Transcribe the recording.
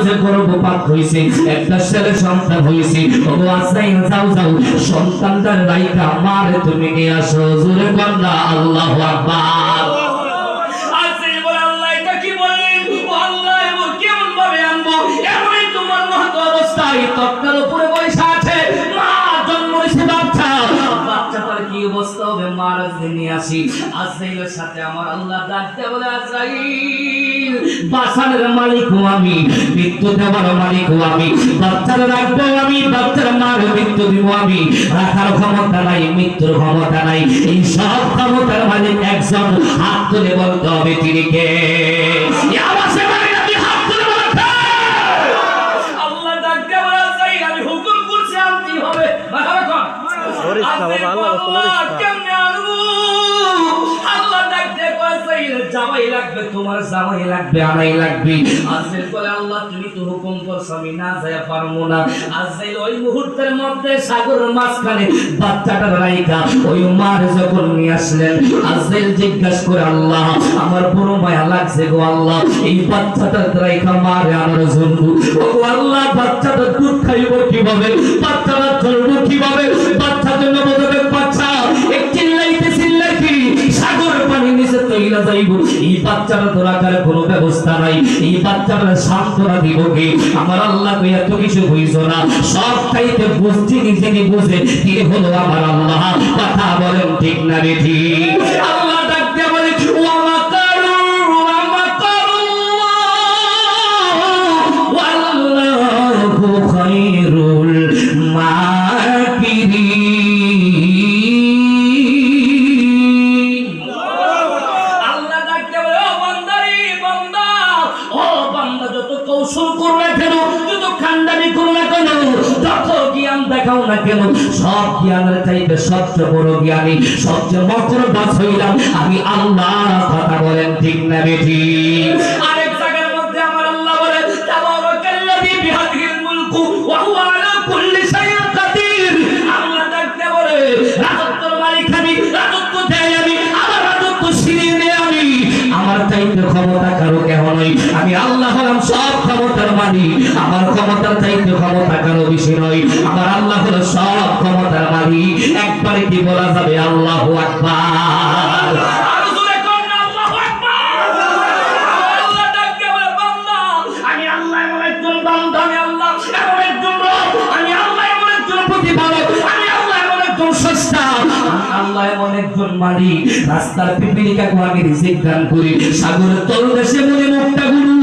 মাঝে গর্ভপাত হইছে, একটা ছেলে সন্তান হইছে। ওগো আজরাইল যাও যাও সন্তানটার রাইকা মারে তুমি নিয়ে আসো। জোরে কন্যা আল্লাহু আকবার। আজরাইল বলে আল্লাহ এটা কি বলেন? ও আল্লাহ এমন কেমন ভাবে আনবো? এমনই তোমার মহৎ অবস্থায় তক্তার উপরে বসে আছে, মা জন্ম হইছে বাচ্চা, বাচ্চাটার কি অবস্থা হবে? মার নিয়ে আসি। আজরাইলের সাথে আমার আল্লাহ ডাকতে বলে আজরাইল বাসানের মালিকও আমি, মৃত্যু দেওয়ার মালিকও আমি, বাচ্চার রাখবো আমি, বাচ্চার মার মৃত্যু দিব আমি। রাখার ক্ষমতা নাই, মৃত্যুর ক্ষমতা নাই, এই সব ক্ষমতার মালিক একজন। হাত তুলে বলতে হবে তিনি কে? আল্লাহ ডাকতে বলে আজরাইল আমি হুকুম করছি আনতে হবে। আল্লাহ ডাকতে জামাই লাগবে, তোমার জামাই লাগবে, আনাই লাগবে। আজরাইল বলে আল্লাহ তুমি তো হুকুম করছো, আমি না যাইয়া পারবো না। আজরাইল ওই মুহূর্তের মধ্যে সাগরের মাঝখানে বাচ্চাটার রাইখা ওই মার যখন নিয়ে আসলেন, আজরাইল জিজ্ঞাসা করে আল্লাহ আমার বড় মায়া লাগছে গো আল্লাহ, এই বাচ্চাটার রাইখা মারে আনার জন্য। ও আল্লাহ বাচ্চাটা দুধ খাইব কিভাবে? বাচ্চাটা চলবো কিভাবে? বাচ্চা জন্য বোঝাবে বাচ্চা এক চিল্লাইতে চিল্লাইতে সাগর পানি নিচে তৈলা যাইব। এই বাচ্চাটা তো রাখার কোনো ব্যবস্থা নাই, এই বাচ্চাটা সান্ত্বনা দিব কে? আমার আল্লাহ কই এত কিছু হইছ না, সব চাইতে বুঝছি যিনি বুঝে তিনি হলো আমার আল্লাহ। কথা বলেন ঠিক না রে ঠিক? আল্লাহ ডাকতে বলে ওয়া মাকারু ওয়া মাকারুল্লাহ ওয়াল্লাহু খায়রুল মাকিরিন। আল্লাহ ডাকতে বলে ও বান্দারে বান্দা, ও বান্দা যত কৌশল করো না কেন, যত খান্ডানি করো না কেন, যত জ্ঞান দেখাও না কেন, সব জ্ঞানের চাইতে সবচেয়ে বড় জ্ঞানী, সবচেয়ে মকর বাস হইলাম আমি আল্লাহ। কথা বলেন ঠিক না বেঠি? আরেক জায়গার মধ্যে আমার আল্লাহ বলে তাবারাকাল্লাযী বিহাদিহিল মুলকু ওয়া হুয়া আলা কুল্লি শাইইন কাদির। আল্লাহ ডাকতে বলে রাজত্বের মালিক আমি, রাজত্ব দেই আমি, আমার রাজত্ব ছিনিয়ে নেই আমি, আমার চাইতে ক্ষমতা কারো কেহ নয়। আমি আল্লাহ হলাম সব ক্ষমতার মালিক, আমার ক্ষমতার চাইতে ক্ষমতা কারো বেশি নয়। আমার আল্লাহ হলো সব ক্ষমতার মালিক। একবারে কি বলা যাবে আল্লাহু আকবার? আরো জোরে কোন আল্লাহু আকবার। আল্লাহ ডাকতে বলে বান্দা আমি আল্লাহ এমন একজন বান্দা, আমি আল্লাহ এমন একজন রব, আমি আল্লাহ এমন একজন প্রতিপালক, আমি আল্লাহ এমন একজন স্রষ্টা, আল্লাহ এমন একজন মালিক। রাস্তার পিপিলিকাকে আমি রিজিক দান করি, সাগরের তলদেশে মনে মুক্তা গুরু